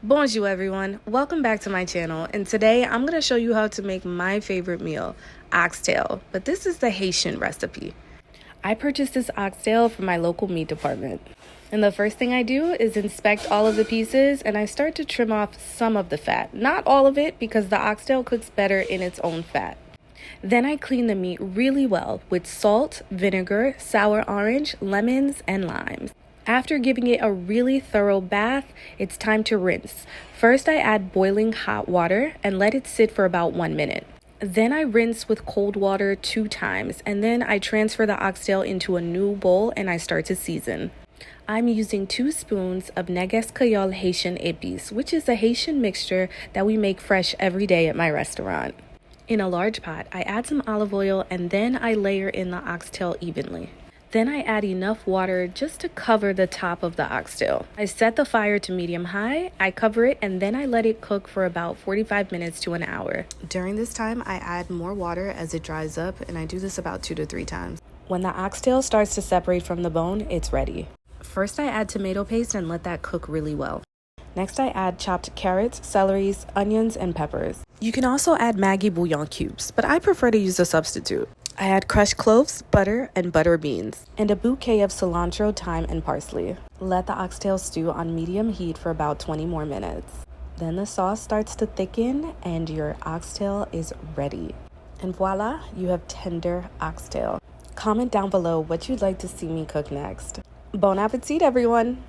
Bonjour everyone, welcome back to my channel, and today I'm going to show you how to make my favorite meal, oxtail, but this is the Haitian recipe. I purchased this oxtail from my local meat department, and the first thing I do is inspect all of the pieces and I start to trim off some of the fat, not all of it because the oxtail cooks better in its own fat. Then I clean the meat really well with salt, vinegar, sour orange, lemons, and limes. After giving it a really thorough bath, it's time to rinse. First, I add boiling hot water and let it sit for about 1 minute. Then I rinse with cold water 2 times, and then I transfer the oxtail into a new bowl and I start to season. I'm using 2 spoons of Neguess Creole Haitian Epis, which is a Haitian mixture that we make fresh every day at my restaurant. In a large pot, I add some olive oil and then I layer in the oxtail evenly. Then I add enough water just to cover the top of the oxtail. I set the fire to medium-high, I cover it, and then I let it cook for about 45 minutes to an hour. During this time, I add more water as it dries up, and I do this about 2 to 3 times. When the oxtail starts to separate from the bone, it's ready. First, I add tomato paste and let that cook really well. Next, I add chopped carrots, celeries, onions, and peppers. You can also add Maggi Bouillon cubes, but I prefer to use a substitute. I add crushed cloves, butter, and butter beans, and a bouquet of cilantro, thyme, and parsley. Let the oxtail stew on medium heat for about 20 more minutes. Then the sauce starts to thicken and your oxtail is ready. And voila, you have tender oxtail. Comment down below what you'd like to see me cook next. Bon appetit, everyone!